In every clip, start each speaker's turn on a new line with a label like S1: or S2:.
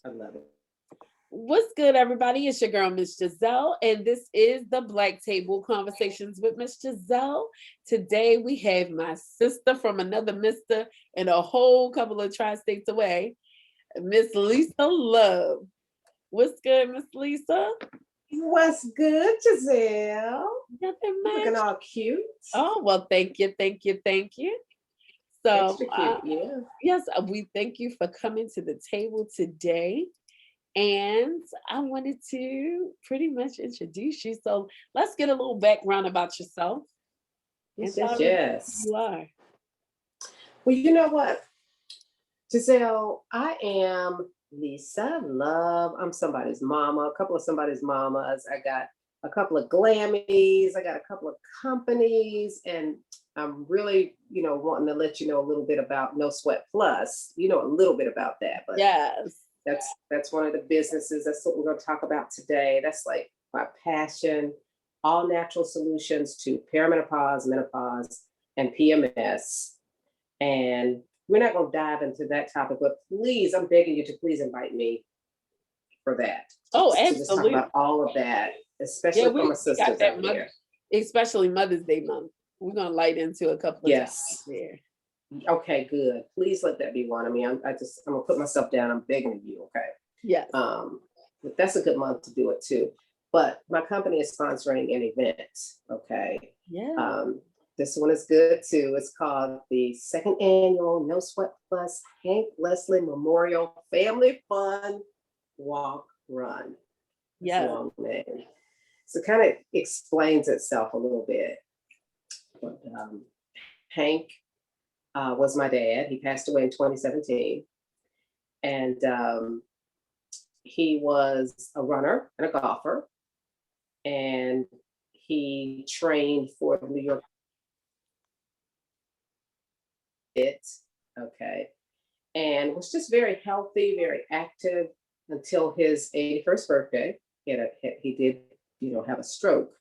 S1: I love it.
S2: What's good, everybody? It's your girl, Miss Giselle, and this is the Black Table Conversations with Miss Giselle. Today, we have my sister from another mister and a whole couple of tri-states away, Miss Lisa Love. What's good, Miss Lisa?
S1: What's good, Giselle?
S2: Nothing
S1: You looking
S2: much.
S1: all cute.
S2: Oh, well, thank you, thank you, thank you. So,
S1: Extra cute, yeah.
S2: yes, we thank you for coming to the table today. And I wanted to pretty much introduce you. So let's get a little background about yourself and
S1: Yes,
S2: tell
S1: yes,
S2: everybody
S1: yes.
S2: who you are.
S1: Well, you know what, Giselle, I am Lisa Love. I'm somebody's mama, a couple of somebody's mamas. I got a couple of Glammies. I got a couple of companies, and I'm really, wanting to let you know a little bit about No Sweat Plus. You know a little bit about that, but
S2: Yes.
S1: that's one of the businesses. That's what we're going to talk about today. That's like my passion. All natural solutions to perimenopause, menopause, and PMS. And we're not going to dive into that topic, but please, I'm begging you to please invite me for that.
S2: Oh,
S1: To just talk
S2: absolutely.
S1: about all of that,
S2: Yeah,
S1: especially for my
S2: we got
S1: sisters
S2: that
S1: out
S2: mother,
S1: there.
S2: especially Mother's Day month. We're gonna light into a couple of topics
S1: Yes.
S2: there.
S1: Okay, good. Please let that be one. I mean, I'm gonna put myself down. I'm begging you. Okay.
S2: Yes.
S1: But that's a good month to do it too. But my company is sponsoring an event. Okay.
S2: Yeah.
S1: This one is good too. It's called the second annual No Sweat Plus Hank Leslie Memorial Family Fun Walk Run. It's a
S2: Yeah.
S1: long name. So it kind of explains itself a little bit. But, Hank was my dad. He passed away in 2017. And he was a runner and a golfer. And he trained for the New York It. Okay. And was just very healthy, very active until his 81st birthday. He did, have a stroke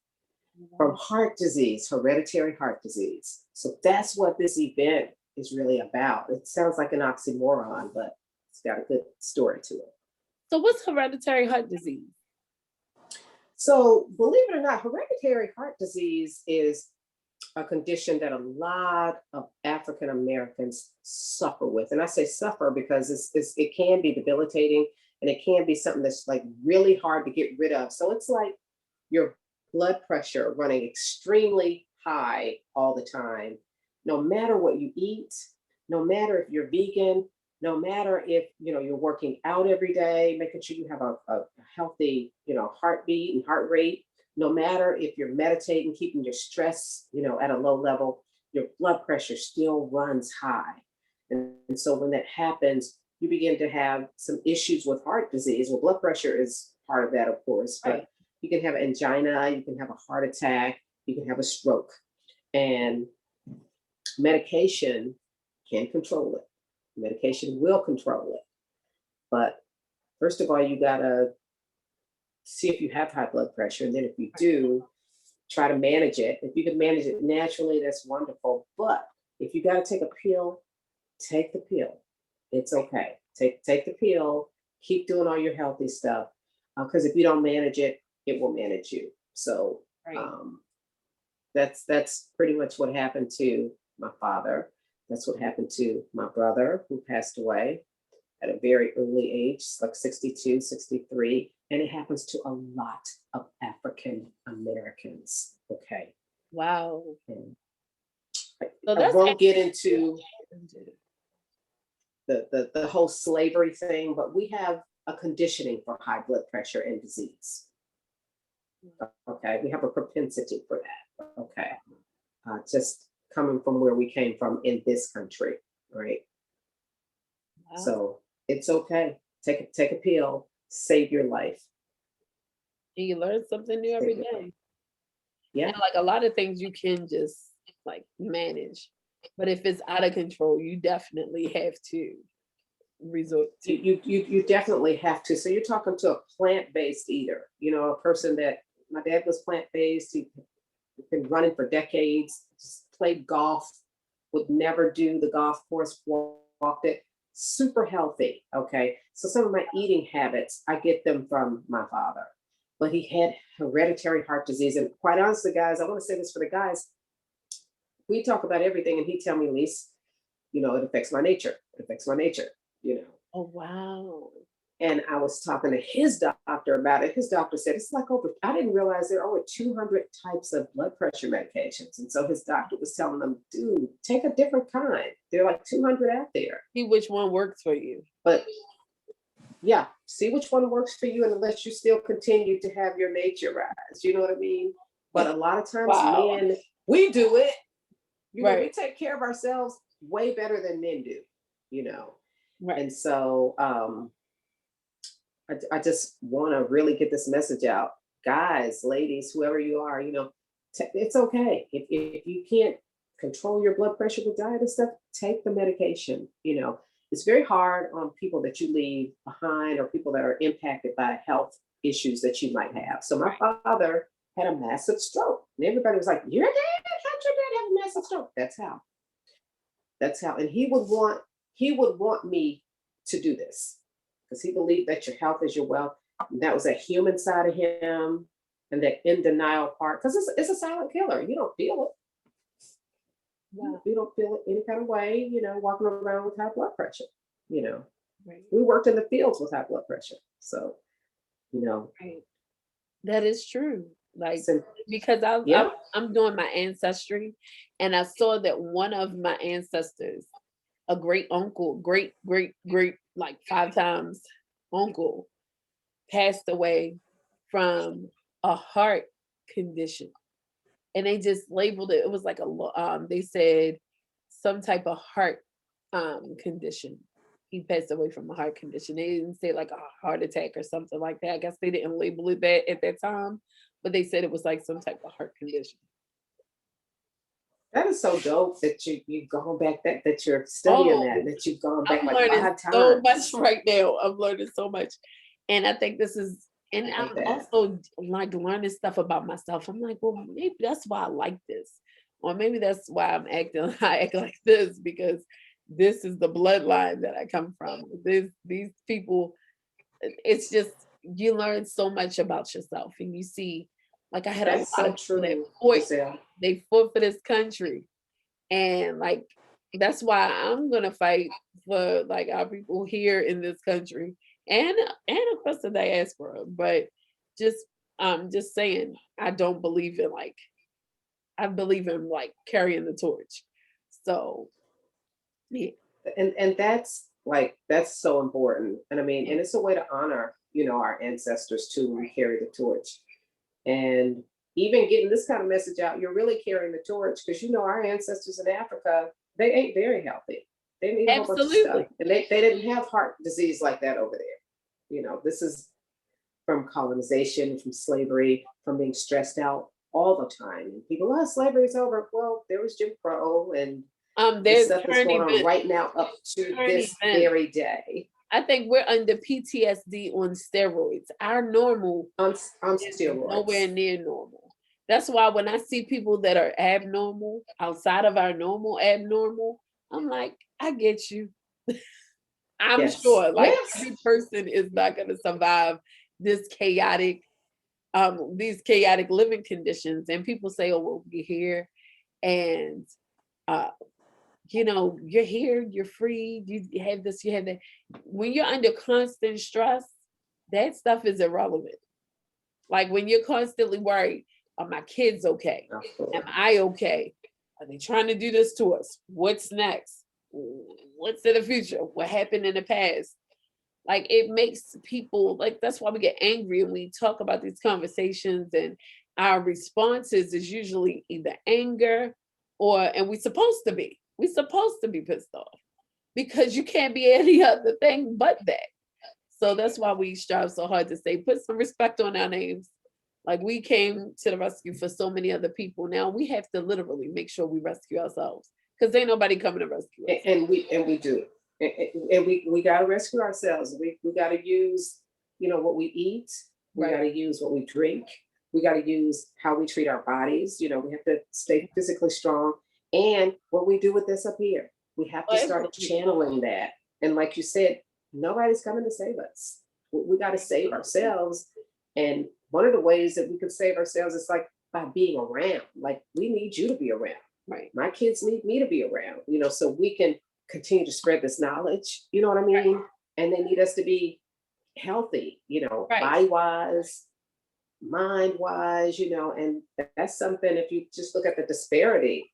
S1: from heart disease, hereditary heart disease. So that's what this event is really about. It sounds like an oxymoron, but it's got a good story to it.
S2: So what's hereditary heart disease?
S1: So, believe it or not, hereditary heart disease is a condition that a lot of African Americans suffer with. And I say suffer because it can be debilitating, and it can be something that's like really hard to get rid of. So it's like your blood pressure running extremely high all the time, no matter what you eat, no matter if you're vegan, no matter if you're working out every day, making sure you have a healthy heartbeat and heart rate, no matter if you're meditating, keeping your stress at a low level, your blood pressure still runs high. And so when that happens, you begin to have some issues with heart disease. Well, blood pressure is part of that, of course, but
S2: Right.
S1: you can have angina, you can have a heart attack, you can have a stroke, and medication can control it. Medication will control it. But first of all, you gotta see if you have high blood pressure. And then if you do, try to manage it. If you can manage it naturally, that's wonderful. But if you gotta take a pill, take the pill. It's okay. Take the pill, keep doing all your healthy stuff. Because if you don't manage it, it will manage you. So
S2: Right.
S1: that's pretty much what happened to my father. That's what happened to my brother, who passed away at a very early age, like 62, 63. And it happens to a lot of African Americans. Okay.
S2: Wow.
S1: And
S2: So
S1: I
S2: that's
S1: won't get into the whole slavery thing, but we have a conditioning for high blood pressure and disease. Okay. We have a propensity for that. Okay. Just coming from where we came from in this country, right?
S2: wow.
S1: So it's okay. Take a pill, save your life.
S2: And you learn something new every day.
S1: Yeah.
S2: And like a lot of things you can just like manage. But if it's out of control, you definitely have to resort to.
S1: You definitely have to. So you're talking to a plant-based eater, a person that my dad was plant-based. He'd been running for decades, played golf, would never do the golf course, walked it. super healthy. Okay. So some of my eating habits, I get them from my father, but he had hereditary heart disease. And quite honestly, guys, I want to say this for the guys. We talk about everything and he tell me, Lise, it affects my nature. It affects my nature, you know.
S2: Oh, wow.
S1: And I was talking to his doctor about it. His doctor said it's like I didn't realize there are over 200 types of blood pressure medications. And so his doctor was telling him, dude, take a different kind. There are like 200 out there.
S2: See which one works for you.
S1: But yeah, see which one works for you and let you still continue to have your nature rise. You know what I mean? But a lot of times,
S2: Wow.
S1: men, we do it.
S2: Right.
S1: We take care of ourselves way better than men do, you know.
S2: Right.
S1: And so I just want to really get this message out. Guys, ladies, whoever you are, it's okay. If you can't control your blood pressure with diet and stuff, take the medication. It's very hard on people that you leave behind or people that are impacted by health issues that you might have. So my father had a massive stroke. And everybody was like, your dad? How'd your dad have a massive stroke? That's how. And he would want me to do this because he believed that your health is your wealth. And that was a human side of him and that in denial part, because it's a silent killer. You don't feel it.
S2: Wow.
S1: You don't feel it any kind of way, walking around with high blood pressure.
S2: Right.
S1: We worked in the fields with high blood pressure. So,
S2: Right. That is true. Like,
S1: so,
S2: because
S1: yeah.
S2: I'm doing my ancestry and I saw that one of my ancestors, a great uncle, great, like 5 times uncle, passed away from a heart condition. And they just labeled it, it was like they said some type of heart condition. He passed away from a heart condition. They didn't say like a heart attack or something like that. I guess they didn't label it that at that time, but they said it was like some type of heart condition.
S1: That is so dope that you've gone back, that you're studying that you've gone back
S2: I'm
S1: like
S2: learning
S1: 5
S2: so
S1: times.
S2: much right now. I'm learning so much. And I think this is, and
S1: I like
S2: I'm
S1: that.
S2: also like learning stuff about myself. I'm like, well, maybe that's why I like this. Or maybe that's why I act like this, because this is the bloodline that I come from. These people, it's just, you learn so much about yourself and you see, like I had a lot
S1: That's so
S2: of people that
S1: true,
S2: fought,
S1: Giselle.
S2: they fought for this country. And like that's why I'm gonna fight for like our people here in this country and across the diaspora. But just just saying, I don't believe in like, I believe in like carrying the torch. So yeah.
S1: And that's so important. And I mean, and it's a way to honor, our ancestors too when we carry the torch. And even getting this kind of message out, you're really carrying the torch because our ancestors in Africa, they ate very healthy. They didn't eat a whole bunch of stuff.
S2: Absolutely.
S1: And they didn't have heart disease like that over there. This is from colonization, from slavery, from being stressed out all the time. And people, slavery is over. Well, there was Jim Crow and the
S2: There's
S1: stuff that's
S2: current
S1: going on
S2: events,
S1: right now up to
S2: current
S1: this
S2: events.
S1: very day.
S2: I think we're under PTSD on steroids. Our normal
S1: On
S2: is nowhere
S1: steroids.
S2: near normal. That's why when I see people that are abnormal, outside of our normal abnormal, I'm like, I get you. I'm
S1: Yes.
S2: sure like
S1: Yes.
S2: every person is not gonna survive this chaotic, these chaotic living conditions. And people say, oh, well, we're here and uh you're here, you're free, you have this, you have that. When you're under constant stress, that stuff is irrelevant. Like when you're constantly worried, are my kids okay? Am I okay? Are they trying to do this to us? What's next? What's in the future? What happened in the past? Like it makes people like, that's why we get angry and we talk about these conversations, and our responses is usually either anger and we're supposed to be pissed off because you can't be any other thing but that. So that's why we strive so hard to say, put some respect on our names. Like we came to the rescue for so many other people. Now we have to literally make sure we rescue ourselves because ain't nobody coming to rescue us.
S1: And we do. And we got to rescue ourselves. We got to use, what we eat. We got to use what we drink. We got to use how we treat our bodies. We have to stay physically strong. And what we do with this up here, we have to start channeling that. And like you said, nobody's coming to save us. We got to save ourselves. And one of the ways that we can save ourselves is like by being around. Like we need you to be around.
S2: Right.
S1: My kids need me to be around, so we can continue to spread this knowledge. You know what I mean?
S2: Right.
S1: And they need us to be healthy,
S2: Right.
S1: body wise, mind wise, and that's something. If you just look at the disparity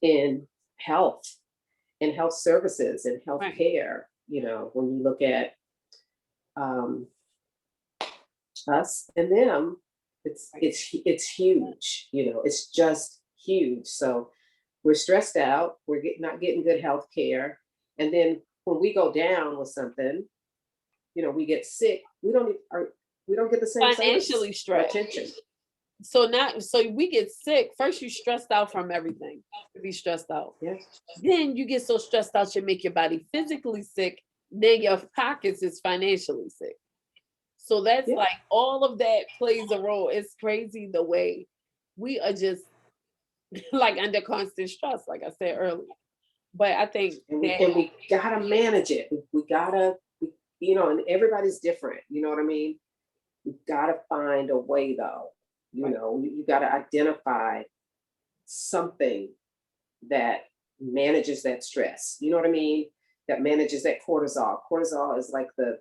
S1: in health, in health services, in health
S2: Right.
S1: care, when you look at us and them, it's huge. It's just huge. So we're stressed out. We're not getting good health care, and then when we go down with something, we get sick. We don't get the same
S2: Financially
S1: service or
S2: stressed.
S1: attention.
S2: So we get sick. First, you stressed out from everything. To be stressed out.
S1: Yeah.
S2: Then you get so stressed out, you make your body physically sick. Then your pockets is financially sick. So that's
S1: Yeah.
S2: like all of that plays a role. It's crazy the way we are just like under constant stress, like I said earlier. But I think
S1: And
S2: that
S1: we gotta manage it. We gotta, and everybody's different. You know what I mean? We gotta find a way though. You gotta identify something that manages that stress. You know what I mean? That manages that cortisol. Cortisol is like the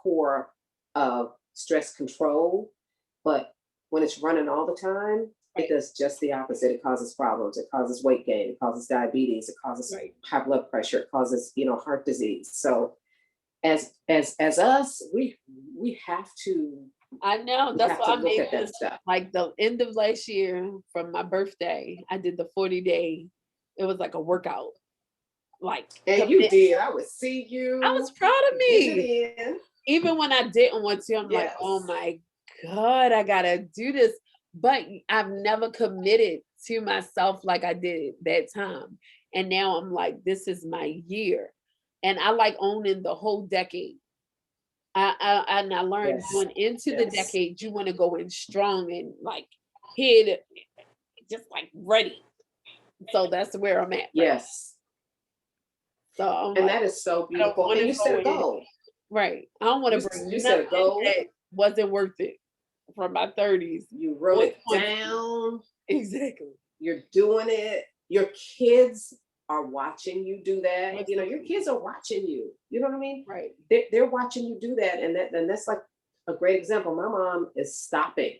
S1: core of stress control, but when it's running all the time, it does just the opposite. It causes problems. It causes weight gain. It causes diabetes. It causes high blood pressure. It causes heart disease. So as us, we have to.
S2: I know
S1: We
S2: that's
S1: have
S2: why
S1: to
S2: I
S1: look
S2: made
S1: at that
S2: this
S1: stuff.
S2: like the end of last year from my birthday. I did the 40-day. It was like a workout. Like
S1: And you did. I would see you.
S2: I was proud of
S1: Getting
S2: me.
S1: it in.
S2: Even when I didn't want to, I'm like, oh
S1: Yes.
S2: my God, I gotta do this. But I've never committed to myself like I did that time. And now I'm like, this is my year. And I like owning the whole decade. And I learned
S1: Yes.
S2: going into the
S1: Yes.
S2: decade, you want to go in strong and like hit just like ready. So that's where I'm at. Right?
S1: Yes.
S2: So I'm
S1: And
S2: like,
S1: that is so
S2: I don't
S1: beautiful.
S2: want
S1: And
S2: to
S1: you
S2: go
S1: set a
S2: in.
S1: goal.
S2: Right. I don't want to bring
S1: You set a
S2: nothing
S1: goal.
S2: that wasn't worth it from my 30s.
S1: You wrote it
S2: 20s.
S1: down.
S2: Exactly.
S1: You're doing it. Your kids are watching you do that.
S2: Yes,
S1: Your kids are watching you. You know what I mean?
S2: Right.
S1: They're watching you do that, and that's like a great example. My mom is stopping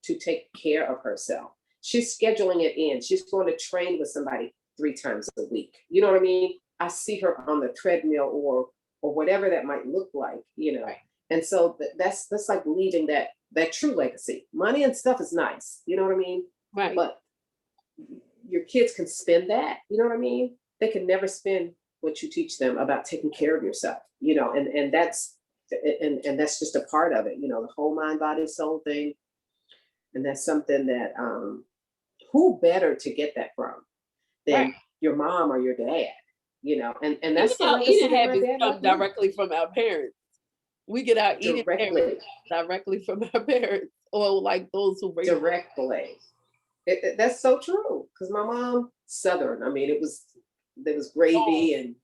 S1: to take care of herself. She's scheduling it in. She's going to train with somebody 3 times a week. You know what I mean? I see her on the treadmill or whatever that might look like.
S2: Right.
S1: And so that's like leaving that true legacy. Money and stuff is nice. You know what I mean?
S2: Right.
S1: But your kids can spend that. You know what I mean? They can never spend what you teach them about taking care of yourself. And that's just a part of it. The whole mind, body, soul thing. And that's something that who better to get that from than your mom or your dad? And that's the
S2: Even our
S1: legacy
S2: eating
S1: that my
S2: habits
S1: dad
S2: come
S1: left me.
S2: directly from our parents. We get our eating
S1: Directly.
S2: habits directly from our parents, or like those who raised us.
S1: Directly. That's so true. Because my mom, Southern. I mean, there was gravy and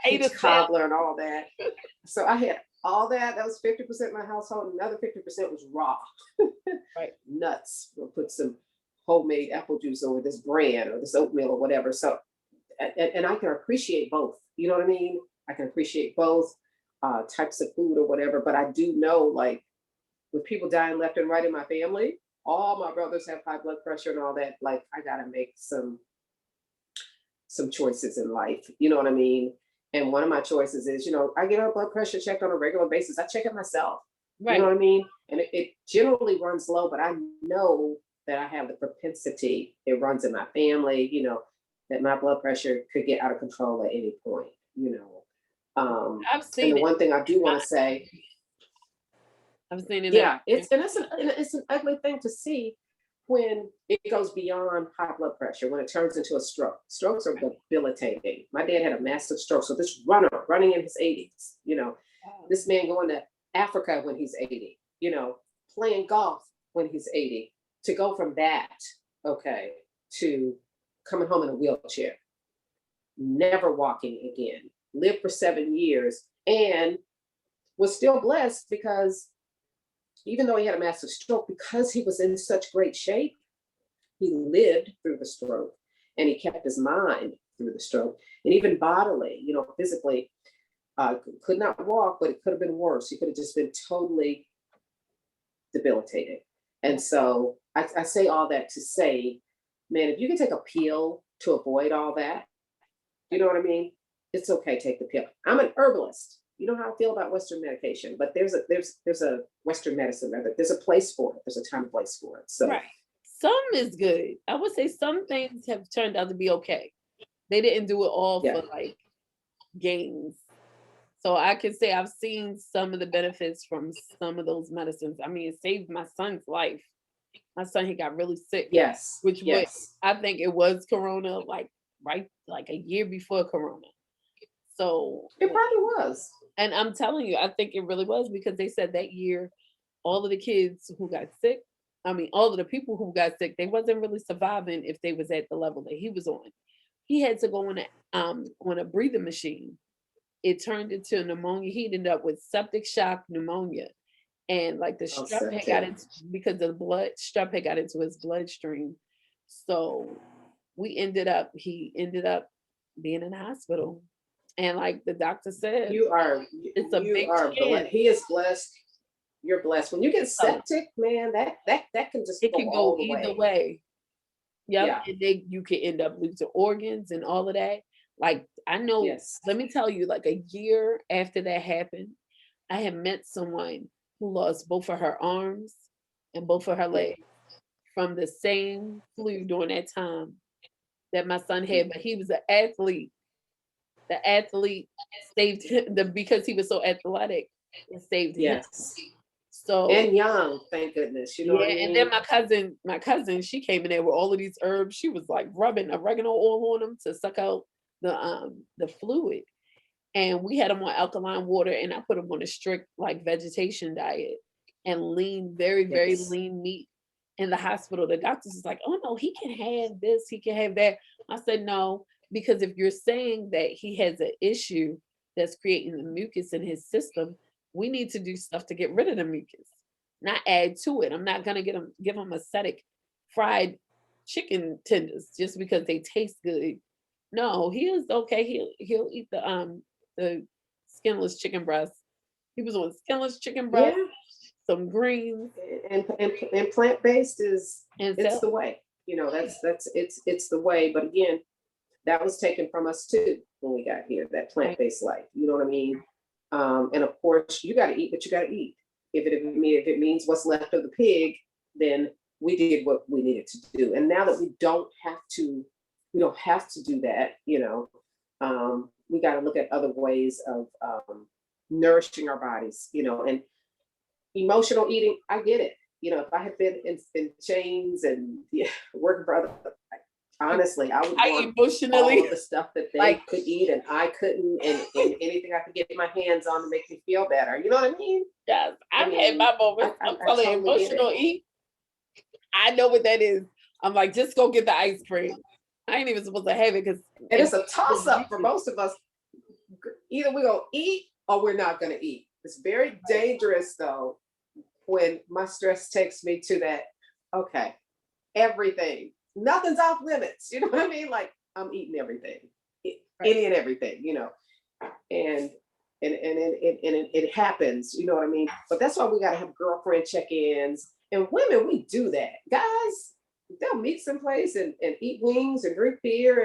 S1: peach cobbler and all that. So I had all that. That was 50% of my household. Another 50% was raw.
S2: Right.
S1: Nuts. We'll put some homemade apple juice over this bran or this oatmeal or whatever. So, and I can appreciate both. You know what I mean? I can appreciate both types of food or whatever. But I do know, like, with people dying left and right in my family, all my brothers have high blood pressure and all that. Like, I gotta make some choices in life. You know what I mean? And one of my choices is, I get our blood pressure checked on a regular basis. I check it myself.
S2: Right.
S1: You know what I mean? And it generally runs low, but I know that I have the propensity. It runs in my family. That my blood pressure could get out of control at any point.
S2: I've
S1: And
S2: seen
S1: the
S2: it.
S1: one thing I do want to say,
S2: I've seen it.
S1: yeah, it's an ugly thing to see when it goes beyond high blood pressure, when it turns into a stroke. Strokes are debilitating. My dad had a massive stroke. So this runner running in his 80s, this man going to Africa when he's 80, playing golf when he's 80, to go from that, to coming home in a wheelchair, never walking again, lived for 7 years, and was still blessed because even though he had a massive stroke, because he was in such great shape, he lived through the stroke and he kept his mind through the stroke. And even bodily, physically, could not walk, but it could have been worse. He could have just been totally debilitated. And so I say all that to say, man, if you can take a pill to avoid all that, you know what I mean? It's okay, take the pill. I'm an herbalist. You know how I feel about Western medication, but there's a Western medicine, rather. There's a place for it. There's a time and place for it. So
S2: Right. Some is good. I would say some things have turned out to be okay. They didn't do it all
S1: yeah,
S2: for like gains. So I can say I've seen some of the benefits from some of those medicines. I mean, it saved my son's life. My son, he got really sick,
S1: yes,
S2: which was,
S1: yes.
S2: I think it was Corona, like like a year before Corona. So,
S1: It probably was.
S2: and I'm telling you, I think it really was because they said that year, all of the kids who got sick, I mean, all of the people who got sick, they wasn't really surviving if they was at the level that he was on. He had to go on a breathing machine. It turned into pneumonia. He ended up with septic shock pneumonia. And like the
S1: Oh,
S2: strep had got
S1: septic.
S2: into because the blood strep had got into his bloodstream. So he ended up being in the hospital. And like the doctor said,
S1: You are
S2: it's a
S1: you
S2: big
S1: are blessed.
S2: chance.
S1: He is blessed. You're blessed. When you get
S2: So
S1: septic, man, that can just
S2: it
S1: go
S2: can go
S1: all the
S2: either
S1: way.
S2: way. Yep.
S1: Yeah.
S2: And you can end up losing organs and all of that. Like I know,
S1: Yes.
S2: let me tell you, like a year after that happened, I had met someone who lost both of her arms and both of her legs from the same flu during that time that my son had, but he was an athlete. The athlete saved him because he was so athletic, it saved him.
S1: Yes.
S2: So
S1: And young, thank goodness. You know what
S2: yeah,
S1: I
S2: and then
S1: mean?
S2: my cousin, she came in there with all of these herbs. She was like rubbing oregano oil on them to suck out the fluid. And we had him on alkaline water, and I put him on a strict like vegetation diet and lean, very, very
S1: Yes.
S2: lean meat. In the hospital, the doctors is like, oh no, he can have this, he can have that. I said no, because if you're saying that he has an issue that's creating the mucus in his system, we need to do stuff to get rid of the mucus, not add to it. I'm not gonna give him acidic fried chicken tenders just because they taste good. No, he is okay. He'll eat the skinless chicken breast. He was on skinless chicken breast,
S1: Yeah.
S2: some greens,
S1: And plant-based is,
S2: and
S1: it's
S2: so
S1: the way. That's it's the way. But again, that was taken from us too when we got here, that
S2: right,
S1: plant-based life. You know what I mean? And of course, you got to eat what you got to eat. If it means what's left of the pig, then we did what we needed to do. And now that we don't have to do that. We got to look at other ways of nourishing our bodies. And emotional eating, I get it. If I had been in chains and working for other, honestly, I would
S2: I
S1: want all
S2: emotionally
S1: of the stuff that they
S2: like
S1: could eat and I couldn't, and anything I could get my hands on to make me feel better. You know what I mean?
S2: yes,
S1: I
S2: I've had
S1: mean,
S2: my moments. I'm
S1: I
S2: telling you,
S1: totally get it.
S2: emotional eat. I know what that is. I'm like, just go get the ice cream. I ain't even supposed to have it because
S1: And
S2: it
S1: it's a toss up for most of us. Either we're going to eat or we're not going to eat. It's very dangerous, though, when my stress takes me to that, okay, everything, nothing's off limits. You know what I mean? Like, I'm eating everything,
S2: right.
S1: any and everything, and it happens, you know what I mean? But that's why we got to have girlfriend check-ins. And women, we do that. Guys, they'll meet someplace and eat wings and drink beer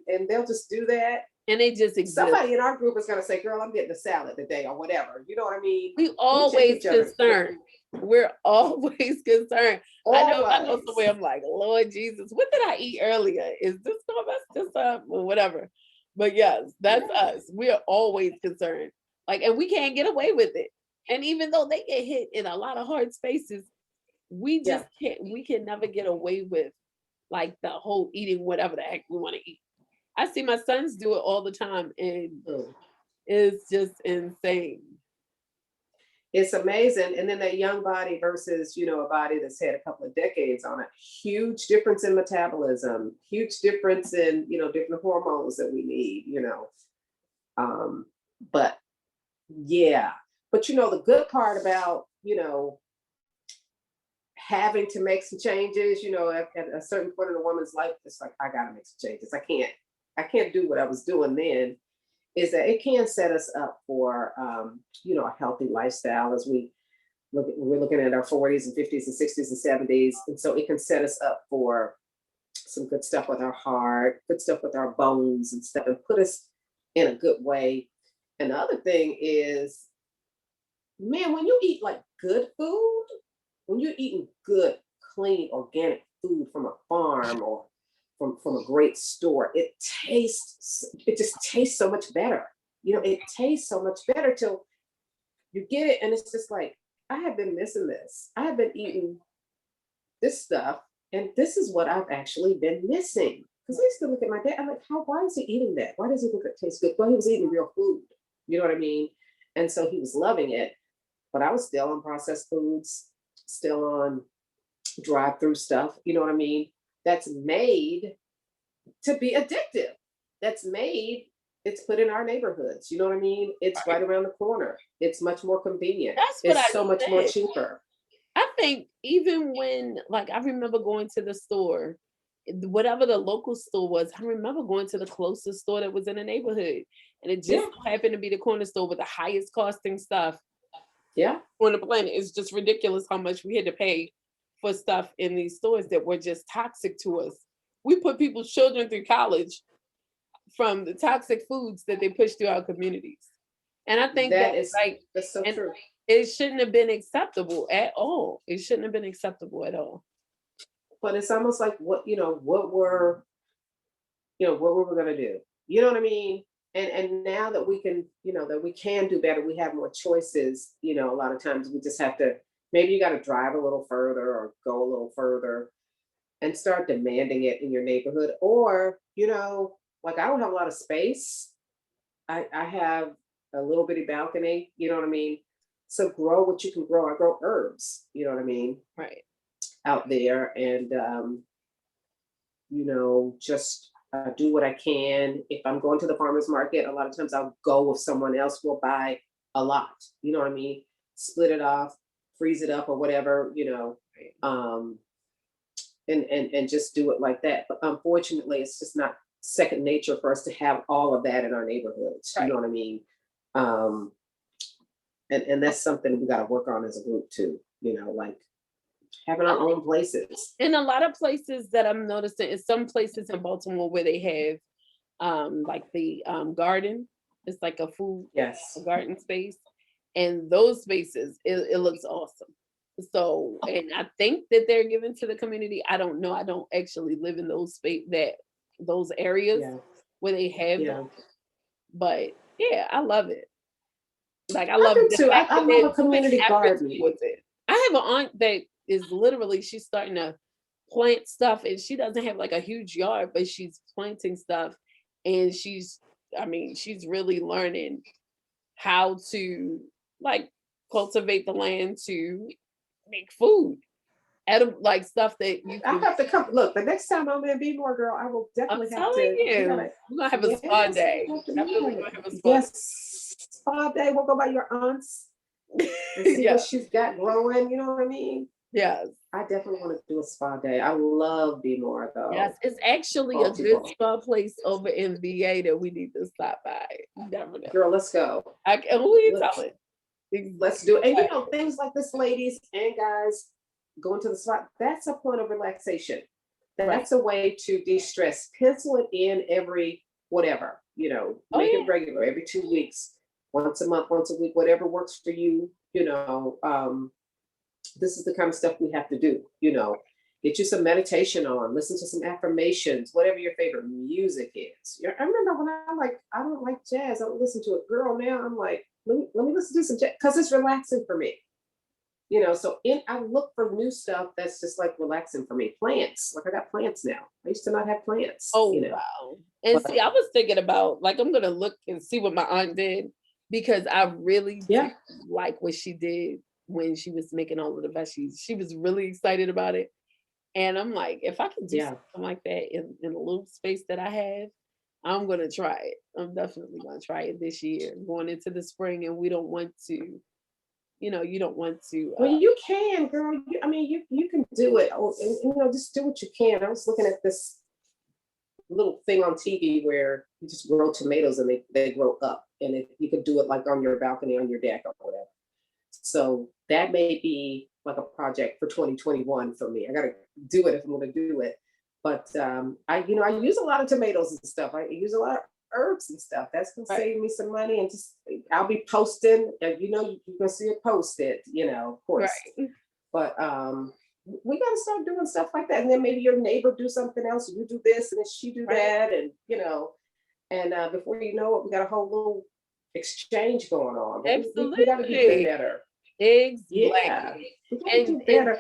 S1: and they'll just do that.
S2: And they just exist.
S1: Somebody in our group is going to say, girl, I'm getting a salad today or whatever. You know what I mean?
S2: We
S1: We check
S2: always
S1: each other.
S2: concerned. We're always concerned. I know
S1: Always.
S2: somewhere I'm like, Lord Jesus, what did I eat earlier? Is this gonna mess this up or whatever? But yes, that's
S1: Yeah.
S2: us. We are always concerned. Like, and we can't get away with it. And even though they get hit in a lot of hard spaces, we
S1: Yeah.
S2: just can't, we can never get away with like the whole eating whatever the heck we want to eat. I see my sons do it all the time and
S1: Mm.
S2: it's just insane.
S1: It's amazing. And then that young body versus, a body that's had a couple of decades on it. Huge difference in metabolism, huge difference in, different hormones that we need. But yeah, but the good part about, having to make some changes, at a certain point in a woman's life, it's like, I gotta make some changes. I can't do what I was doing then, is that it can set us up for, a healthy lifestyle as we're looking at our 40s and 50s and 60s and 70s. And so it can set us up for some good stuff with our heart, good stuff with our bones and stuff, and put us in a good way. And the other thing is, man, when you eat like good food, when you're eating good, clean, organic food from a farm or from a great store, it just tastes so much better. It tastes so much better till you get it, and it's just like, I have been missing this. I have been eating this stuff, and this is what I've actually been missing. Because I used to look at my dad, I'm like, why is he eating that? Why does he think it tastes good? Well, he was eating real food. You know what I mean? And so he was loving it, but I was still on processed foods, still on drive-through stuff. You know what I mean? That's made to be addictive. That's made, it's put in our neighborhoods. You know what I mean? It's right around the corner. It's much more convenient.
S2: That's what
S1: It's
S2: I
S1: so much more
S2: said.
S1: cheaper.
S2: I think even when, like, I remember going to the store, whatever the local store was, I remember going to the closest store that was in the neighborhood. And it just
S1: Yeah.
S2: so happened to be the corner store with the highest costing stuff
S1: Yeah.
S2: on the planet. It's just ridiculous how much we had to pay for stuff in these stores that were just toxic to us. We put people's children through college from the toxic foods that they push through our communities. And I think that, like,
S1: That's so
S2: and
S1: true.
S2: it shouldn't have been acceptable at all. It shouldn't have been acceptable at all.
S1: But it's almost like, what were we gonna do? You know what I mean? And now that we can, that we can do better, we have more choices. A lot of times we just have to, maybe you got to drive a little further or go a little further and start demanding it in your neighborhood. Or, like, I don't have a lot of space. I have a little bitty balcony, you know what I mean? So grow what you can grow. I grow herbs, you know what I mean,
S2: Right.
S1: out there. And just do what I can. If I'm going to the farmer's market, a lot of times I'll go with someone else who will buy a lot, you know what I mean? Split it off, freeze it up or whatever, um, and just do it like that. But unfortunately, it's just not second nature for us to have all of that in our neighborhoods. You
S2: Right.
S1: know what I mean? Um, and that's something we got to work on as a group too, like having our own places.
S2: In a lot of places that I'm noticing is some places in Baltimore where they have like the garden. It's like a food
S1: Yes.
S2: garden space. And those spaces, it looks awesome. So, and I think that they're given to the community. I don't know. I don't actually live in those areas
S1: Yeah.
S2: where they have
S1: Yeah.
S2: them. But yeah, I love it. Like, I
S1: I
S2: love
S1: do
S2: the
S1: too.
S2: fact
S1: I
S2: that
S1: love
S2: they're
S1: a
S2: doing
S1: community
S2: efforts
S1: garden.
S2: towards it. I have an aunt that is literally, she's starting to plant stuff, and she doesn't have like a huge yard, but she's planting stuff, and she's really learning how to, like, cultivate the land to make food. Edible, like stuff that you
S1: I
S2: can.
S1: have to come. Look, the next time I'm in Be More Girl, I will
S2: I'm
S1: definitely have
S2: telling
S1: to. We
S2: you,
S1: gotta.
S2: we're gonna have a spa
S1: Yes,
S2: day.
S1: we have to
S2: Definitely
S1: meet.
S2: gonna have a spa
S1: Yes, spa day. We'll go by your aunts
S2: day.
S1: and see what
S2: Yeah,
S1: she's got growing. You know what I mean?
S2: yes.
S1: I definitely want to do a spa day. I love Be More
S2: Yes,
S1: though.
S2: it's actually a good
S1: Baltimore.
S2: spa place over in VA that we need to stop by. Definitely.
S1: Girl, let's go.
S2: I can, who you
S1: Let's
S2: telling?
S1: let's do it. And
S2: Exactly.
S1: things like this, ladies and guys, going to the spa. That's a point of relaxation.
S2: Right.
S1: That's a way to de-stress. Pencil it in every whatever,
S2: Oh
S1: make
S2: yeah.
S1: it regular every 2 weeks, once a month, once a week, whatever works for you. This is the kind of stuff we have to do. Get you some meditation on, listen to some affirmations, whatever your favorite music is. I remember when I don't like jazz, I don't listen to it. Girl, now I'm like, let me listen to some jazz because it's relaxing for me. So I look for new stuff that's just like relaxing for me. Plants, like I got plants now. I used to not have plants.
S2: Oh wow. And see,
S1: But
S2: I was thinking about, like, I'm gonna look and see what my aunt did, because I really
S1: yeah,
S2: do like what she did when she was making all of the veggies. She was really excited about it. And I'm like, if I could do
S1: yeah,
S2: something like that in a little space that I have, I'm gonna try it. I'm definitely gonna try it this year, going into the spring, and we don't want to, you don't want to.
S1: Well, you can, girl. I mean, you can do it. Oh, and, just do what you can. I was looking at this little thing on TV where you just grow tomatoes and they grow up, and you could do it like on your balcony, on your deck, or whatever. So that may be like a project for 2021 for me. I got to do it if I'm going to do it. But I use a lot of tomatoes and stuff. I use a lot of herbs and stuff. That's going to save me some money. And just I'll be posting, and you're going to see it posted, of course.
S2: Right.
S1: But we got to start doing stuff like that. And then maybe your neighbor do something else. You do this, and then she do that, and and before you know it, we got a whole little exchange going on. But
S2: Absolutely.
S1: we got to do better.
S2: Exactly.
S1: Yeah, we got to do better.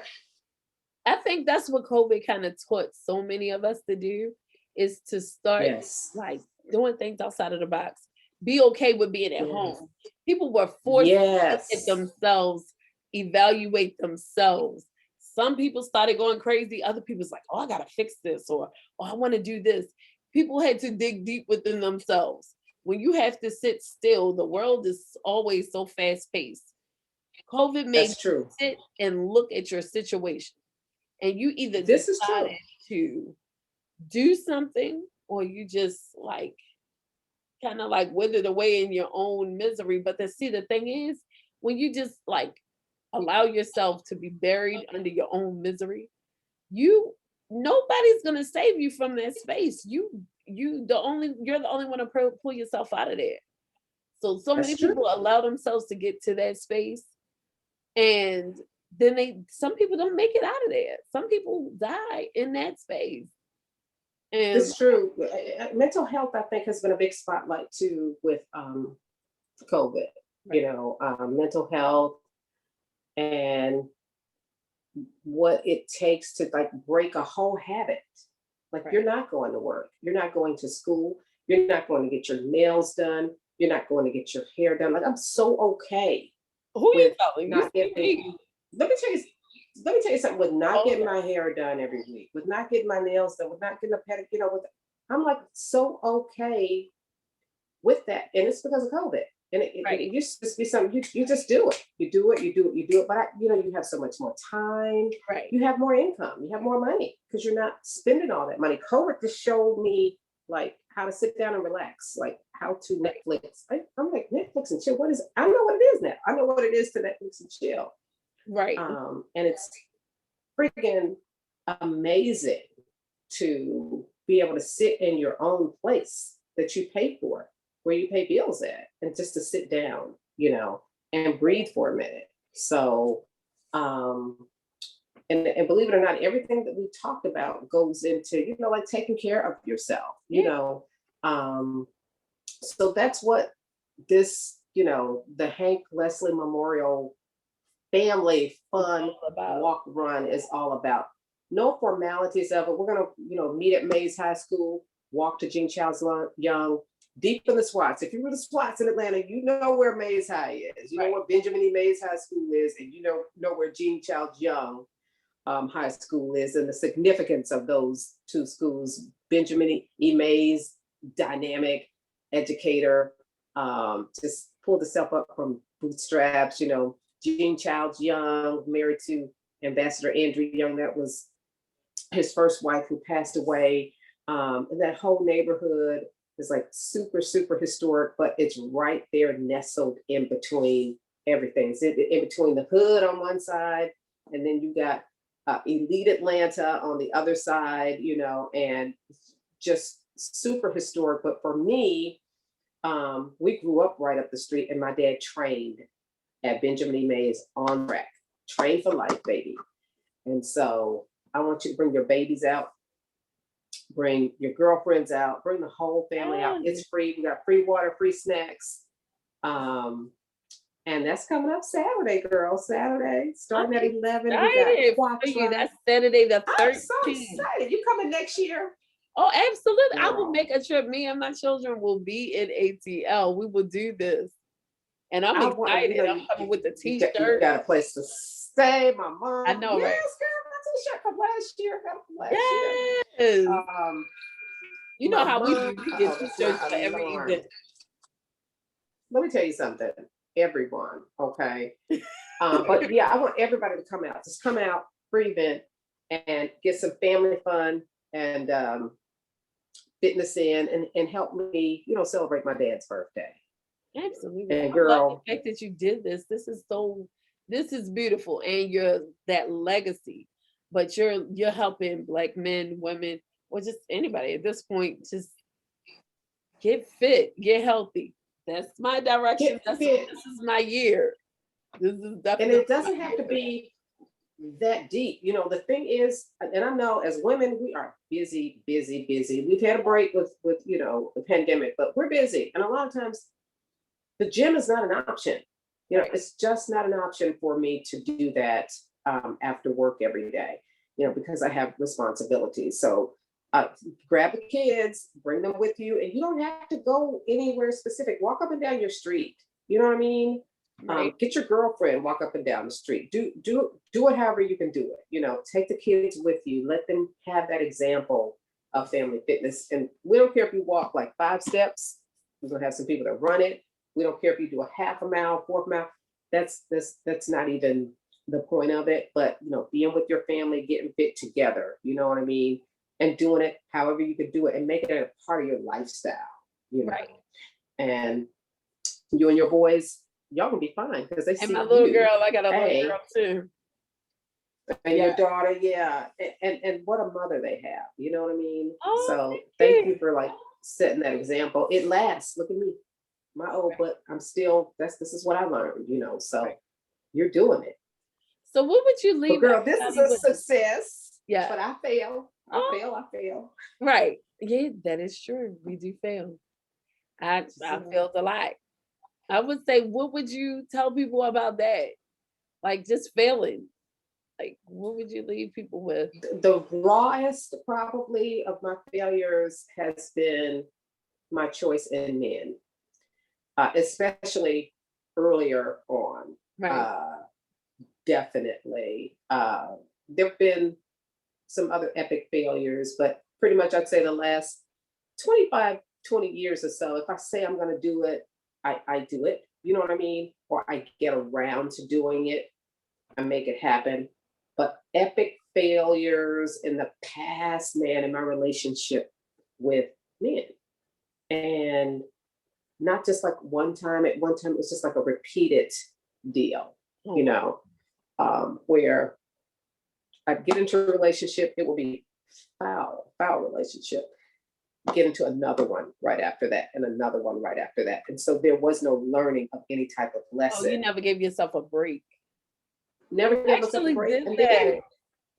S2: I think that's what COVID kind of taught so many of us to do, is to start like doing things outside of the box. Be okay with being at home. People were forced to look at themselves, evaluate themselves. Some people started going crazy. Other people's like, oh, I gotta fix this, or oh, I want to do this. People had to dig deep within themselves. When you have to sit still, the world is always so fast paced. COVID made you sit and look at your situation. And you either decided to do something, or you just like kind of like withered away in your own misery. But the thing is, when you just like allow yourself to be buried under your own misery, nobody's gonna save you from that space. You're the only one to pull yourself out of there. So many people allow themselves to get to that space, and then some people don't make it out of there. Some people die in that space. And
S1: it's true. Mental health, I think, has been a big spotlight too with COVID. Mental health and what it takes to like break a whole habit. Like you're not going to work, you're not going to school, you're not going to get your nails done, you're not going to get your hair done. Like I'm so okay.
S2: Who are you telling?
S1: Not getting, let me tell you something. With not getting my hair done every week, with not getting my nails done, with not getting a pedicure, I'm like so okay with that, and it's because of COVID. And it used to just be something you just do it. You do it. But you have so much more time.
S2: Right.
S1: You have more income. You have more money because you're not spending all that money. COVID just showed me like how to sit down and relax, like how to Netflix. I'm like Netflix and chill. What is? I know what it is now. I know what it is to Netflix and chill.
S2: Right.
S1: And it's freaking amazing to be able to sit in your own place that you pay for, where you pay bills at, and just to sit down, and breathe for a minute. So, and believe it or not, everything that we talked about goes into, like taking care of yourself, so that's what this, the Hank Leslie Memorial Family Fun Walk Run is all about. No formalities of it. We're gonna, meet at Mays High School, walk to Jean Childs Young, deep in the SWATs. If you were the SWATs in Atlanta, you know where Mays High is. You know where Benjamin E. Mays High School is, and you know where Jean Childs Young High School is, and the significance of those two schools. Benjamin E. Mays, dynamic educator, just pulled herself up from bootstraps. Jean Childs Young, married to Ambassador Andrew Young. That was his first wife who passed away. And that whole neighborhood is like super, super historic, but it's right there nestled in between everything. It's in between the hood on one side, and then you got elite Atlanta on the other side, and just super historic. But for me, we grew up right up the street, and my dad trained at Benjamin E. Mays on track, trained for life, baby. And so I want you to bring your babies out, bring your girlfriends out, bring the whole family out. It's free. We got free water, free snacks. And that's coming up Saturday, girl. Saturday, starting at 11. We got
S2: that's Saturday the 13th.
S1: I'm so excited. You coming next year?
S2: Oh, absolutely. I will make a trip. Me and my children will be in ATL. We will do this. And I'm excited. I'm coming with the t-shirt.
S1: You got a place to stay. My mom.
S2: I know,
S1: yes,
S2: right?
S1: girl, my t-shirt from last year. Got it from last year.
S2: You know
S1: My
S2: how we
S1: mom,
S2: do. We get
S1: that's
S2: t-shirts
S1: my
S2: for every
S1: alarm.
S2: event.
S1: Let me tell you something, everyone, okay? But yeah, I want everybody to come out. Just come out, free event, and get some family fun and fitness in and help me, celebrate my dad's birthday.
S2: Absolutely.
S1: And
S2: I love
S1: girl,
S2: the fact that you did this. This is beautiful. And you're that legacy. But you're helping Black men, women, or just anybody at this point, just get fit, get healthy. That's my direction.
S1: get fit.
S2: This is my year. This is
S1: And
S2: definitely
S1: it doesn't
S2: my
S1: have to
S2: year.
S1: be that deep. The thing is, and I know as women, we are busy, busy, busy. We've had a break with the pandemic, but we're busy. And a lot of times the gym is not an option.
S2: Right.
S1: It's just not an option for me to do that after work every day, because I have responsibilities. So uh, grab the kids, bring them with you, and you don't have to go anywhere specific. Walk up and down your street. You know what I mean?
S2: Right.
S1: Get your girlfriend, walk up and down the street. Do it however you can do it. Take the kids with you. Let them have that example of family fitness. And we don't care if you walk like 5 steps. We're gonna have some people that run it. We don't care if you do a half a mile, quarter mile. That's not even the point of it. But being with your family, getting fit together. You know what I mean? And doing it however you can do it, and making it a part of your lifestyle. You know,
S2: Right.
S1: and you and your boys, y'all gonna be fine because they
S2: And my
S1: see
S2: little
S1: you.
S2: girl, I got a little
S1: Hey,
S2: girl too.
S1: and
S2: Yeah.
S1: your daughter, yeah, and what a mother they have. You know what I mean?
S2: Oh,
S1: So
S2: thank
S1: thank
S2: you.
S1: you for like setting that example. It lasts. Look at me, my old, but I'm still. This is what I learned. So
S2: Right.
S1: you're doing it.
S2: So what would you
S1: But
S2: leave
S1: girl, this is
S2: everybody
S1: a
S2: with?
S1: success.
S2: Yeah.
S1: But I fail. I
S2: Oh,
S1: fail. I fail.
S2: right. Yeah, that is true. We do fail. I
S1: So
S2: failed a lot. I would say, what would you tell people about that? Like just failing. Like, what would you leave people with?
S1: the rawest probably of my failures has been my choice in men, especially earlier on.
S2: Right.
S1: Uh, definitely. There have been some other epic failures, but pretty much I'd say the last 25, 20 years or so, if I say I'm going to do it, I do it. You know what I mean? Or I get around to doing it, I make it happen. But epic failures in the past, man, in my relationship with men. And not just like one time, at one time, it was just like a repeated deal,
S2: Oh, wow.
S1: where I'd get into a relationship, it will be foul relationship. Get into another one right after that, and another one right after that. And so there was no learning of any type of
S2: Oh, you
S1: lesson.
S2: never gave yourself a break.
S1: Never
S2: I
S1: gave myself a
S2: actually
S1: break.
S2: did
S1: And then
S2: that.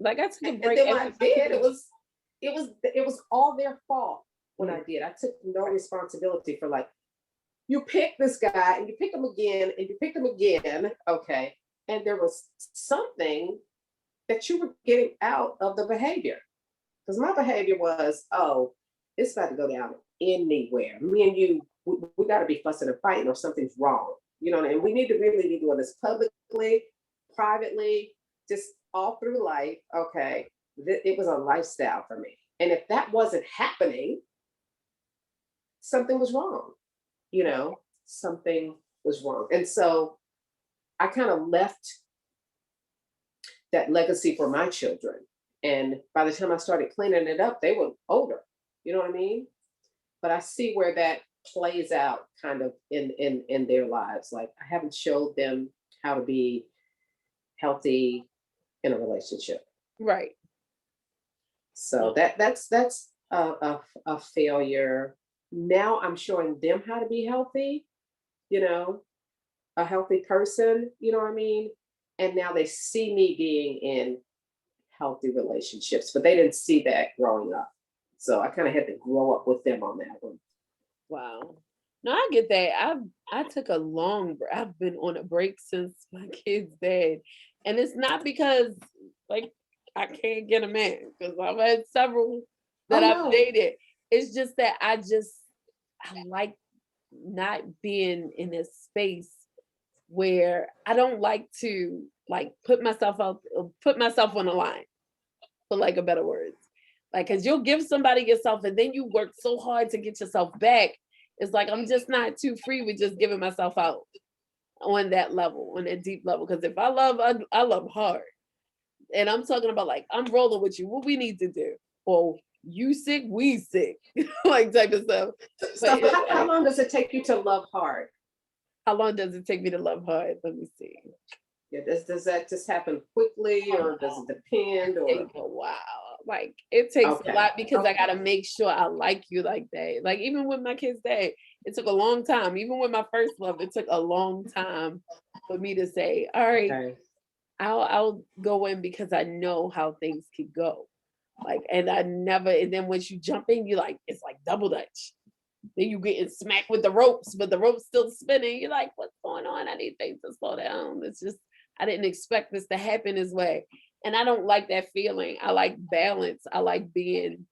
S2: Like I took a
S1: and
S2: break
S1: then when I
S2: after my
S1: did, it
S2: kids.
S1: was all their fault when
S2: Mm,
S1: I did. I took no responsibility for like, you pick this guy and you pick him again and you pick him again. Okay. And there was something that you were getting out of the behavior. Because my behavior was, oh, it's about to go down anywhere. Me and you, we got to be fussing and fighting or something's wrong. And we need to really be doing this publicly, privately, just all through life. Okay. It was a lifestyle for me. And if that wasn't happening, something was wrong. Something was wrong. And so I kind of left that legacy for my children. And by the time I started cleaning it up, they were older. You know what I mean? But I see where that plays out kind of in their lives. Like I haven't showed them how to be healthy in a relationship.
S2: right.
S1: So
S2: No.
S1: that's a failure. Now I'm showing them how to be healthy, you know, a healthy person, you know what I mean? And now they see me being in healthy relationships, but they didn't see that growing up. So I kind of had to grow up with them on that one.
S2: Wow. No, I get that. I took a long break. I've been on a break since my kid's dad. And it's not because like I can't get a man, because I've had several
S1: Oh
S2: that I've
S1: no.
S2: dated. It's just that I like not being in a space where I don't like to like put myself on the line, for like a better words. Like, cause you'll give somebody yourself and then you work so hard to get yourself back. It's like, I'm just not too free with just giving myself out on that level, on that deep level. Cause if I love hard. And I'm talking about like, I'm rolling with you. What we need to do. Or you sick, we sick. Like type of stuff.
S1: So how long does it take you to love hard?
S2: How long does it take me to love hard? Let me see.
S1: Yeah, does that just happen quickly, or does it depend?
S2: It
S1: Or
S2: takes a while. Like it takes
S1: okay,
S2: a lot because I
S1: okay,
S2: gotta make sure I like you like that. Like even with my kids' dad, it took a long time. Even with my first love, it took a long time for me to say, all right,
S1: okay.
S2: I'll go in because I know how things could go. Like, and I never, and then once you jump in, you like, it's like double dutch. Then you getting smacked with the ropes, but the rope's still spinning. You're like, what's going on? I need things to slow down. It's just, I didn't expect this to happen this way. And I don't like that feeling. I like balance. I like being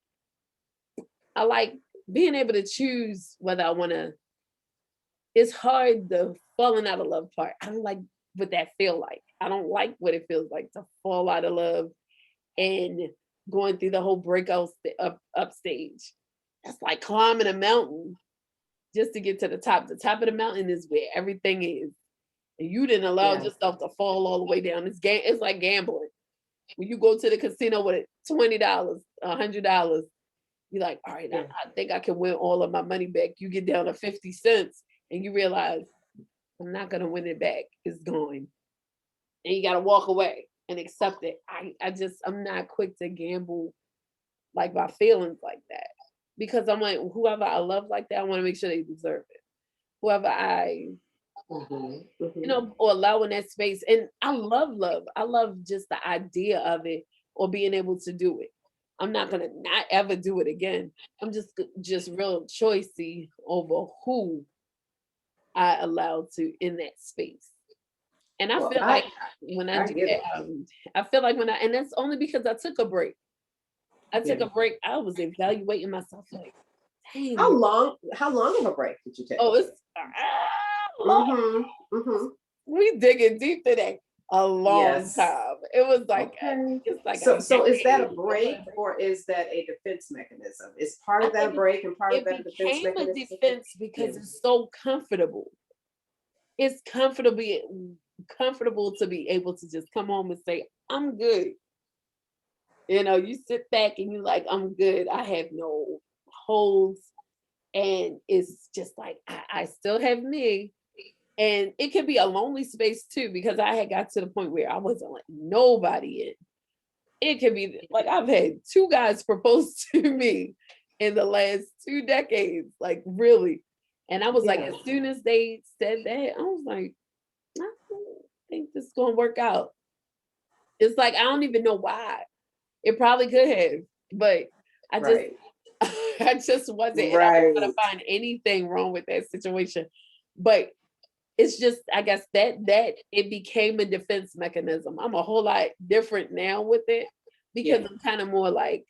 S2: able to choose whether I want to. It's hard the falling out of love part. I don't like what that feel like. I don't like what it feels like to fall out of love and going through the whole breakout up stage. That's like climbing a mountain just to get to the top. The top of the mountain is where everything is. And you didn't allow
S1: Yeah,
S2: yourself to fall all the way down. It's like gambling. When you go to the casino with $20, $100, you're like, all right,
S1: yeah,
S2: I think I can win all of my money back. You get down to 50 cents and you realize I'm not gonna win it back. It's gone. And you gotta walk away and accept it. I'm not quick to gamble like my feelings like that. Because I'm like, whoever I love like that, I want to make sure they deserve it. Whoever
S1: hmm hmm
S2: or allowing that space. And I love love. I love just the idea of it or being able to do it. I'm not gonna not ever do it again. I'm just real choicey over who I allow to in that space. And I
S1: Well,
S2: feel like when I
S1: I
S2: do
S1: get
S2: that,
S1: it.
S2: I feel like and that's only because I took a break. I took
S1: Yeah.
S2: a break. I was evaluating myself like, dang,
S1: How long of a break did you take?
S2: oh, it's long.
S1: Mm-hmm. Mm-hmm.
S2: We digging deep today. A long
S1: Yes.
S2: time. It was like
S1: Okay.
S2: it's like a
S1: So is that a
S2: decade.
S1: break, or is that a defense mechanism? Is part
S2: I
S1: of that a
S2: think
S1: break and part of
S2: it
S1: that a defense
S2: became a
S1: mechanism?
S2: defense
S1: Yeah.
S2: because it's so comfortable. It's comfortable to be able to just come home and say, I'm good. You sit back and you're like, I'm good. I have no holds. And it's just like I still have me. And it can be a lonely space too, because I had got to the point where I wasn't like nobody in. It can be like I've had two guys propose to me in the last 2 decades, like really. And I was like,
S1: Yeah.
S2: as soon as they said that, I was like, I don't think this is gonna work out. It's like I don't even know why. It probably could have, but I just
S1: Right.
S2: I just wasn't, and I was
S1: Right.
S2: gonna find anything wrong with that situation. But it's just, I guess that it became a defense mechanism. I'm a whole lot different now with it because
S1: Yeah.
S2: I'm kind of more like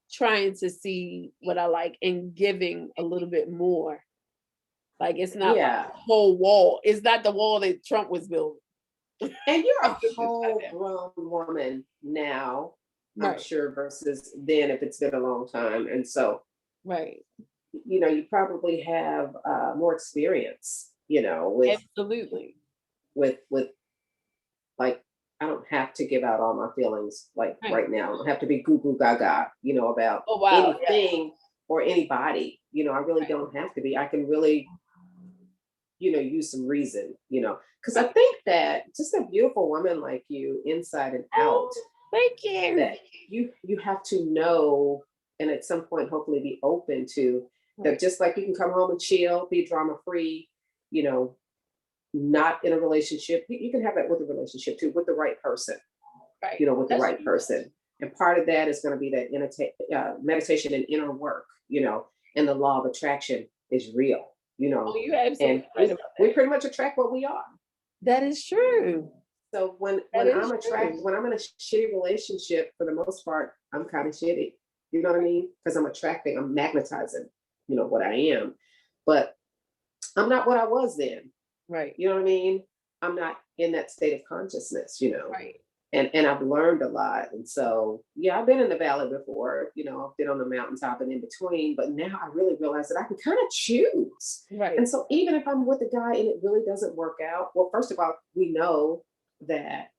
S2: trying to see what I like and giving a little bit more. Like it's not like
S1: Yeah.
S2: a whole wall. It's not the wall that Trump was building.
S1: And you're a
S2: It's not
S1: full
S2: that.
S1: grown woman now, I'm
S2: Right,
S1: sure, versus then if it's been a long time. And so,
S2: right.
S1: you probably have more experience, with
S2: Absolutely.
S1: with like, I don't have to give out all my feelings like
S2: Right.
S1: right now. I don't have to be goo goo gaga, about
S2: Oh wow. Yeah.
S1: anything or anybody. I really
S2: Right.
S1: don't have to be. I can really, use some reason, because I
S2: Right.
S1: think that just a beautiful woman like you, inside and out,
S2: Oh, thank you.
S1: that you have to know, and at some point hopefully be open to that.
S2: Right.
S1: Just like you can come home and chill, be drama free, you know not in a relationship. You can have that with a relationship too, with the right person,
S2: Right.
S1: with the
S2: That's
S1: right person. And part of that is going to be that meditation and inner work, and the law of attraction is real,
S2: oh, you're
S1: and
S2: absolutely right
S1: we,
S2: about
S1: we
S2: that.
S1: pretty much attract what we are.
S2: That is true.
S1: So when
S2: That
S1: when
S2: is
S1: I'm attracted,
S2: true.
S1: when I'm in a shitty relationship, for the most part, I'm kind of shitty. You know what I mean? Because I'm magnetizing, what I am. But I'm not what I was then.
S2: Right.
S1: You know what I mean? I'm not in that state of consciousness.
S2: Right.
S1: and I've learned a lot. And so, yeah, I've been in the valley before, I've been on the mountaintop and in between, but now I really realize that I can kind of choose.
S2: Right.
S1: And so even if I'm with a guy and it really doesn't work out, well, first of all, we know that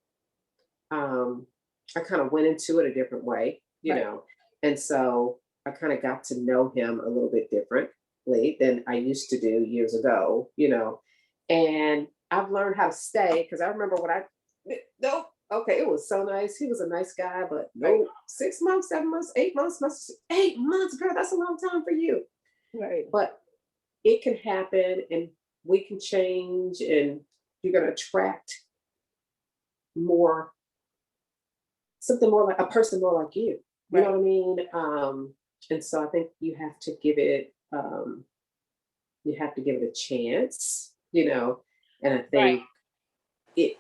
S1: I kind of went into it a different way,
S2: Right.
S1: and so I kind of got to know him a little bit differently than I used to do years ago, and I've learned how to stay because I remember when nope, okay, it was so nice. He was a nice guy, but
S2: Right.
S1: no, 6 months, 7 months, 8 months, 8 months, girl, that's a long time for you.
S2: Right.
S1: But it can happen and we can change and you're going to attract more, something more like a person more like you. You know
S2: Right.
S1: what I mean? And so I think you have to give it a chance, and I
S2: Right.
S1: think it,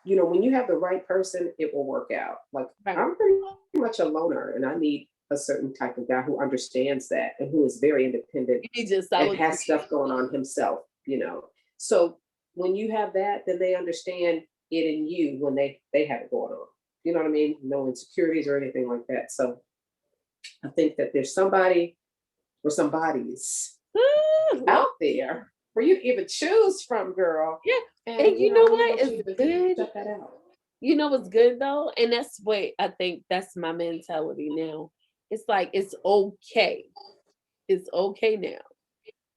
S1: when you have the right person, it will work out. Like
S2: Right.
S1: I'm pretty much a loner and I need a certain type of guy who understands that and who is very independent
S2: You need just
S1: and
S2: solid.
S1: has stuff going on himself. So when you have that, then they understand it in you when they have it going on. You know what I mean? No insecurities or anything like that. So I think that there's somebody or somebodies out there for you to even choose from, girl.
S2: Yeah.
S1: And
S2: And you know
S1: I really
S2: what
S1: want
S2: is
S1: you to
S2: good?
S1: check that out.
S2: You know what's good though? And that's what I think that's my mentality now. It's like it's okay. It's okay now.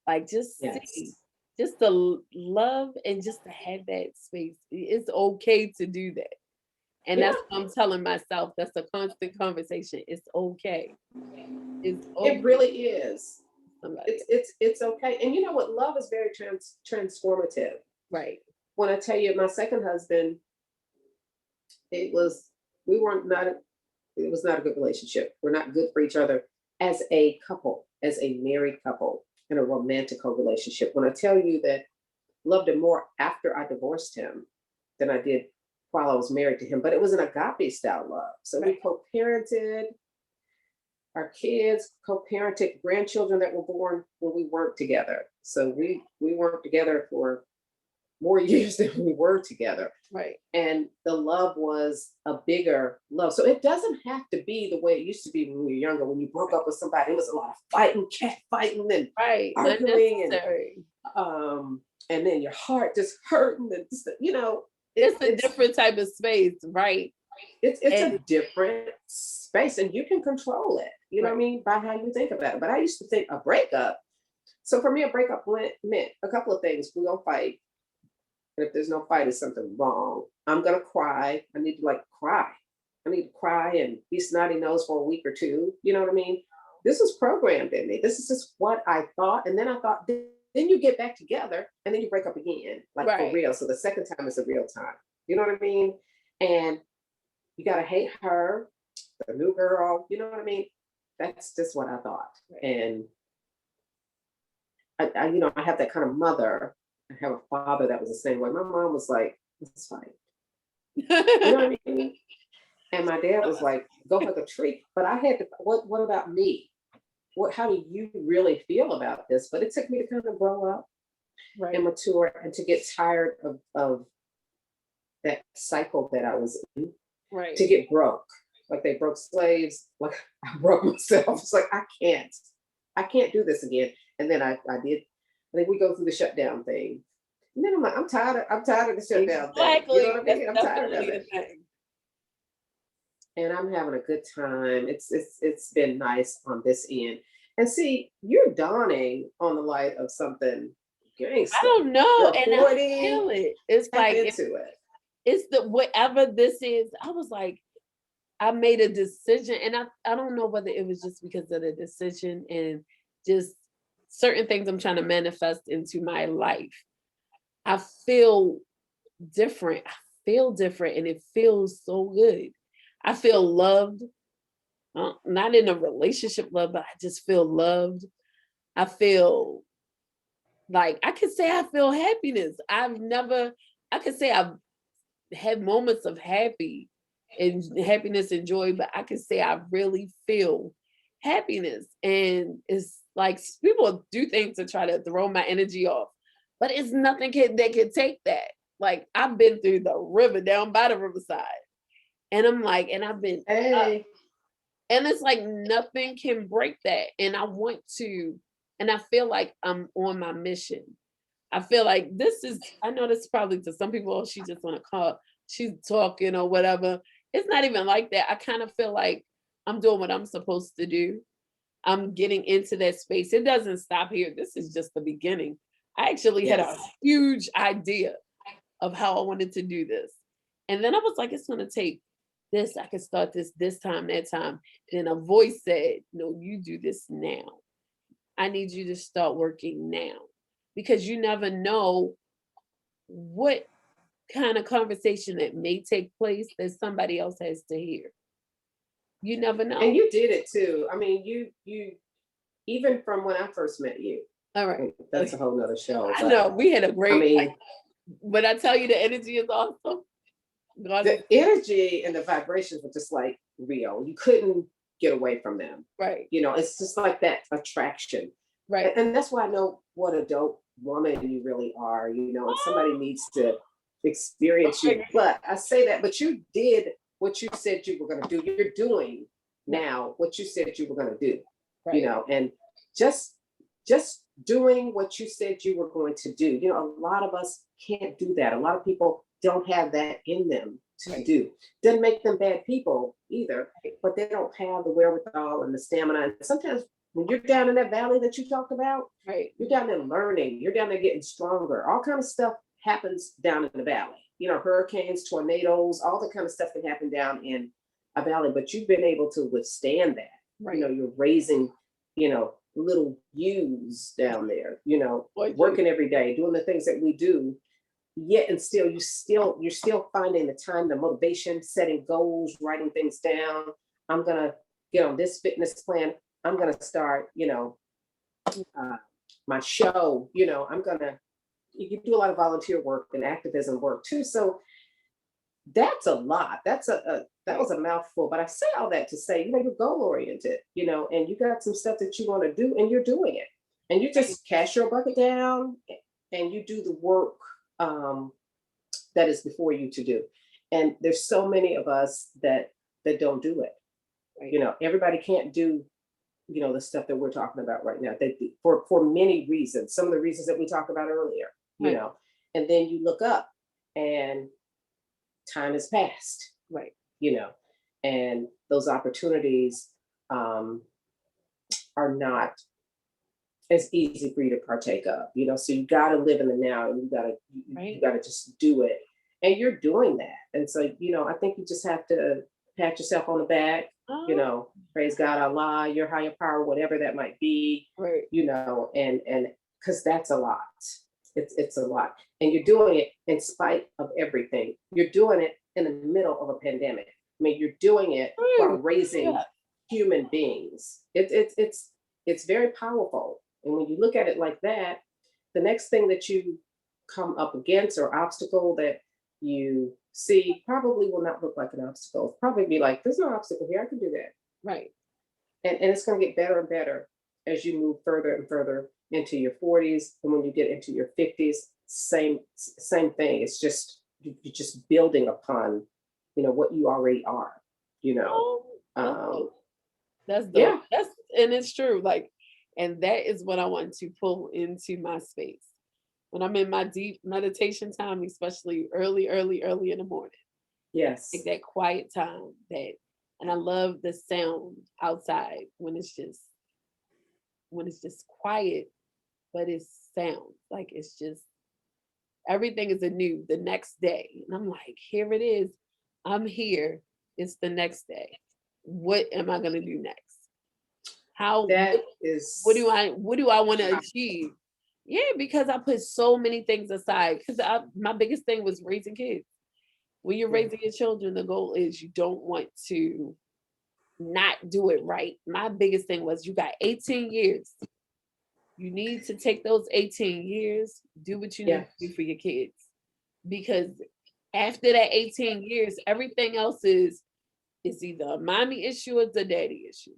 S2: Like just see,
S1: Yes.
S2: just to love and just to have that space. It's okay to do that. And
S1: Yeah,
S2: that's what I'm telling myself. That's a constant conversation. It's okay. It's
S1: it
S2: okay.
S1: really is.
S2: Somebody
S1: It's okay. And you know what? Love is very transformative.
S2: right.
S1: When I tell you, my second husband, it was we weren't not it was not a good relationship. We're not good for each other as a couple, as a married couple in a romantical relationship. When I tell you that loved him more after I divorced him than I did while I was married to him, but it was an agape style love. So we
S2: Right.
S1: co-parented our kids, co-parented grandchildren that were born when we weren't together. So we weren't together for more years than we were together.
S2: Right.
S1: And the love was a bigger love. So it doesn't have to be the way it used to be when we were younger. When you broke up with somebody, it was a lot of fighting, cat fighting, and
S2: Right.
S1: arguing,
S2: Unnecessary.
S1: and then your heart just hurting, and it,
S2: It's a different type of space, right?
S1: it's a
S2: And
S1: different space, and you can control it. You know what I
S2: right.
S1: mean, by how you think about it. But I used to think a breakup. So for me, a breakup meant a couple of things. We're gonna fight. And if there's no fight, it's something wrong. I'm gonna cry. I need to cry. I need to cry and be snotty nose for a week or two. You know what I mean? This was programmed in me. This is just what I thought. And then I thought, then you get back together and then you break up again, like for
S2: Right.
S1: real. So the second time is a real time. You know what I mean? And you gotta hate her, the new girl. You know what I mean? That's just what I thought.
S2: Right.
S1: And I have that kind of mother. I have a father that was the same way. My mom was like, let's fight. You know what I mean? And my dad was like, go hug a tree. But I had to, what about me? How do you really feel about this? But it took me to kind of grow up
S2: Right.
S1: and mature and to get tired of that cycle that I was in,
S2: Right.
S1: to get broke. Like they broke slaves, like I broke myself. It's like I can't do this again. And then I did. I think we go through the shutdown thing. And then I'm like, I'm tired of the shutdown thing. You know
S2: Exactly.
S1: what I
S2: That's
S1: mean? I'm tired of
S2: definitely
S1: it.
S2: the thing.
S1: And I'm having a good time. It's been nice on this end. And see, you're dawning on the light of something
S2: I
S1: gangster.
S2: don't know.
S1: Girl,
S2: And I
S1: 40,
S2: feel it. It's
S1: tap
S2: like
S1: into it.
S2: it's the whatever this is. I was like, I made a decision, and I don't know whether it was just because of the decision and just certain things I'm trying to manifest into my life. I feel different. I feel different, and it feels so good. I feel loved, not in a relationship love, but I just feel loved. I feel like I could say I feel happiness. I could say I've had moments of happiness and joy, but I can say I really feel happiness. And it's like people do things to try to throw my energy off, but it's nothing that can take that. Like I've been through the river down by the riverside. And I'm like, and I've been
S1: Hey.
S2: and it's like nothing can break that. And I want to, and I feel like I'm on my mission. I feel like this is, I know this probably to some people, oh, she just want to call, she's talking or whatever. It's not even like that. I kind of feel like I'm doing what I'm supposed to do. I'm getting into that space. It doesn't stop here. This is just the beginning. I actually had a
S1: Yes.
S2: huge idea of how I wanted to do this. And then I was like, it's going to take this. I can start this time, that time. Then a voice said, no, you do this now. I need you to start working now because you never know what kind of conversation that may take place that somebody else has to hear. You never
S1: And
S2: know.
S1: you did it too. I mean, you even from when I first met you.
S2: All right.
S1: That's a whole nother show.
S2: I
S1: But
S2: know we had a
S1: I
S2: great,
S1: mean,
S2: but I tell you, the energy is awesome. God is
S1: the energy and the vibrations were just like real. You couldn't get away from them.
S2: right,
S1: It's just like that attraction.
S2: right.
S1: And that's why I know what a dope woman you really are, and somebody needs to experience you. But I say that, but you did what you said you were going to do. You're doing now what you said you were going to do,
S2: Right.
S1: and just doing what you said you were going to do. A lot of us can't do that. A lot of people don't have that in them to
S2: Right.
S1: do. Doesn't make them bad people either, but they don't have the wherewithal and the stamina. And sometimes when you're down in that valley that you talked about,
S2: Right.
S1: you're down there learning, you're down there getting stronger. All kind of stuff happens down in the valley. Hurricanes, tornadoes, all the kind of stuff that happen down in a valley, but you've been able to withstand that.
S2: Right.
S1: You're raising, little U's down there,
S2: Boy,
S1: working every day, doing the things that we do. Yet and still, you're still finding the time, the motivation, setting goals, writing things down. I'm gonna get on this fitness plan. I'm gonna start, my show. You do a lot of volunteer work and activism work too. So that's a lot. That was a mouthful, but I say all that to say, you're goal oriented, and you got some stuff that you want to do, and you're doing it, and you just cash your bucket down, and you do the work that is before you to do. And there's so many of us that don't do it.
S2: Right.
S1: Everybody can't do the stuff that we're talking about right now. For many reasons. Some of the reasons that we talked about earlier.
S2: Right.
S1: And then you look up, and time has passed.
S2: Right.
S1: And those opportunities are not as easy for you to partake of. So you got to live in the now, and you got to just do it, and you're doing that. And so I think you just have to pat yourself on the back. Praise God, Allah, your higher power, whatever that might be.
S2: Right.
S1: And because that's a lot. It's a lot, and you're doing it in spite of everything. You're doing it in the middle of a pandemic. I mean, you're doing it while raising human beings. It's very powerful. And when you look at it like that, the next thing that you come up against or obstacle that you see probably will not look like an obstacle. It'll probably be like, there's no obstacle here. I can do that.
S2: Right.
S1: And it's going to get better and better as you move further and further into your 40s. And when you get into your 50s, same thing. It's just, you're just building upon, what you already are,
S2: That's dope.
S1: Yeah.
S2: And it's true. Like, and that is what I want to pull into my space when I'm in my deep meditation time, especially early in the morning.
S1: Yes.
S2: Like that quiet time and I love the sound outside when it's just quiet, but it's sound. Like it's just everything is anew the next day. And I'm like, here it is. I'm here. It's the next day. What am I gonna do next? What do I want to achieve? Yeah, because I put so many things aside. Because my biggest thing was raising kids. When you're raising your children, the goal is you don't want to not do it right. My biggest thing was you got 18 years. You need to take those 18 years, do what you need to do for your kids. Because after that 18 years, everything else is either a mommy issue or the daddy issue.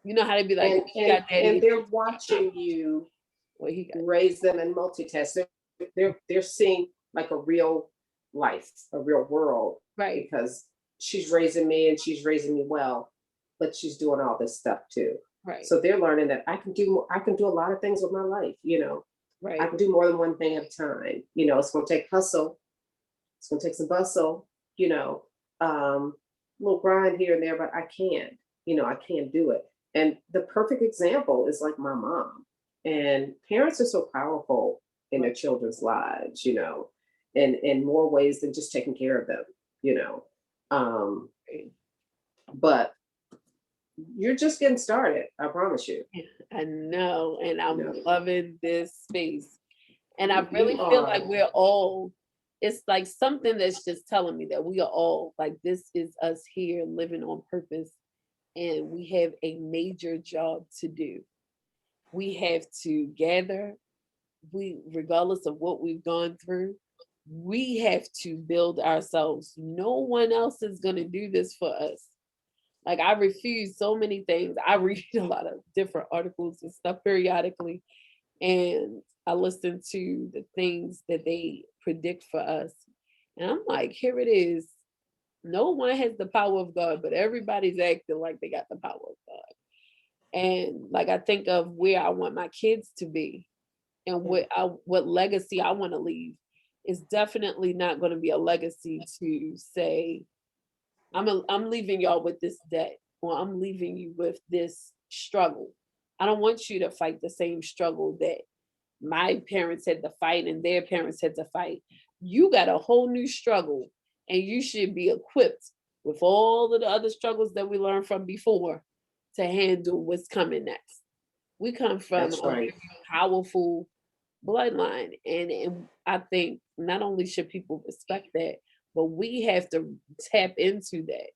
S2: You know how they be like,
S1: and they're watching you raise them and multitask. They're seeing like a real life, a real world,
S2: right?
S1: Because she's raising me and she's raising me well, but she's doing all this stuff too.
S2: Right.
S1: So they're learning that I can do a lot of things with my life,
S2: Right.
S1: I can do more than one thing at a time. It's going to take hustle. It's going to take some bustle, little grind here and there, but I can do it. And the perfect example is like my mom. And parents are so powerful in their children's lives, in more ways than just taking care of them, Um, but you're just getting started, I promise you.
S2: I know, and I'm
S1: No.
S2: loving this space. And I
S1: You
S2: really feel like
S1: are.
S2: we're all, it's like something that's just telling me that we are all like, this is us here living on purpose, and we have a major job to do. We have to gather, regardless of what we've gone through, we have to build ourselves. No one else is going to do this for us. Like, I refuse so many things. I read a lot of different articles and stuff periodically, and I listen to the things that they predict for us. And I'm like, here it is. No one has the power of God, but everybody's acting like they got the power of God. And like, I think of where I want my kids to be and what legacy I want to leave. Is definitely not going to be a legacy to say, I'm leaving y'all with this debt, or I'm leaving you with this struggle. I don't want you to fight the same struggle that my parents had to fight and their parents had to fight. You got a whole new struggle, and you should be equipped with all of the other struggles that we learned from before to handle what's coming next. We come from
S1: That's
S2: a
S1: right.
S2: powerful bloodline, and I think not only should people respect that, but we have to tap into that.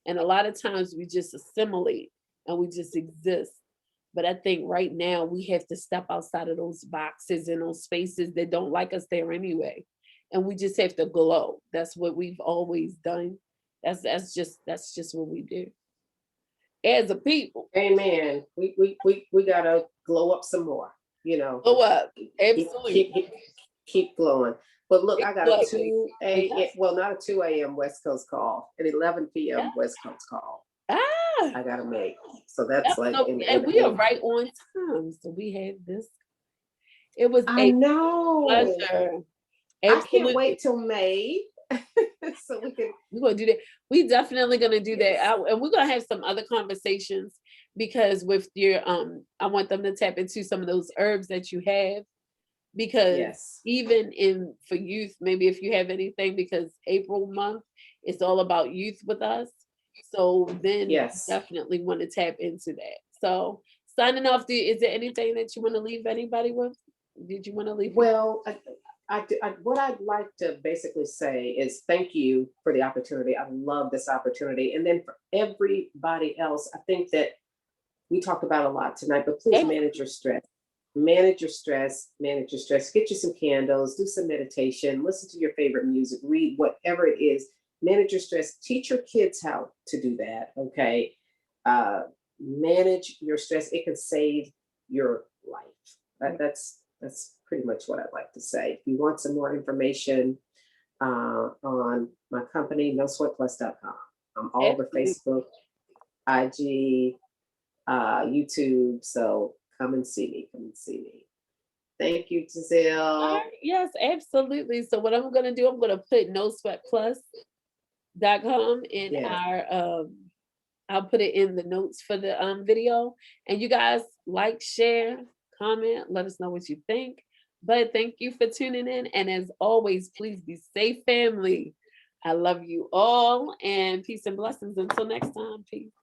S2: And a lot of times we just assimilate and we just exist. But I think right now we have to step outside of those boxes and those spaces that don't like us there anyway. And we just have to glow. That's what we've always done. That's just what we do as a people.
S1: Amen. We gotta glow up some more,
S2: Glow up.
S1: keep
S2: Absolutely.
S1: keep keep glowing. But look, I got a
S2: Exactly.
S1: 2 a.m. Well, not a 2 a.m. West Coast call, an 11
S2: Yeah.
S1: p.m. West Coast call
S2: Ah,
S1: I gotta make. So that's like
S2: so, and we are right on time. So we had this. It was
S1: I
S2: a
S1: know.
S2: pleasure.
S1: I can't
S2: Absolutely.
S1: wait till May. So we can.
S2: We're gonna do that. We definitely gonna do that.
S1: Yes.
S2: And we're gonna have some other conversations because with your I want them to tap into some of those herbs that you have, because
S1: Yes.
S2: even in for youth, maybe if you have anything, because April month is all about youth with us. So then
S1: Yes.
S2: definitely want to tap into that. So signing off, is there anything that you want to leave anybody with? Did you want to leave?
S1: Well, what I'd like to basically say is thank you for the opportunity. I love this opportunity. And then for everybody else, I think that we talked about a lot tonight, but please
S2: Absolutely.
S1: manage your stress. Manage your stress, manage your stress. Get you some candles, do some meditation, listen to your favorite music, read whatever it is. Manage your stress. Teach your kids how to do that. Okay. Manage your stress. It can save your life. That's pretty much what I'd like to say. If you want some more information on my company, nosweatplus.com. I'm all over
S2: Absolutely.
S1: Facebook, IG, YouTube. So come and see me. Come and see me. Thank you,
S2: All
S1: Giselle.
S2: right. Yes, absolutely. So what I'm gonna do, I'm gonna put nosweatplus.com in
S1: Yes.
S2: our I'll put it in the notes for the video. And you guys like, share, comment, let us know what you think. But thank you for tuning in. And as always, please be safe, family. I love you all, and peace and blessings. Until next time. Peace.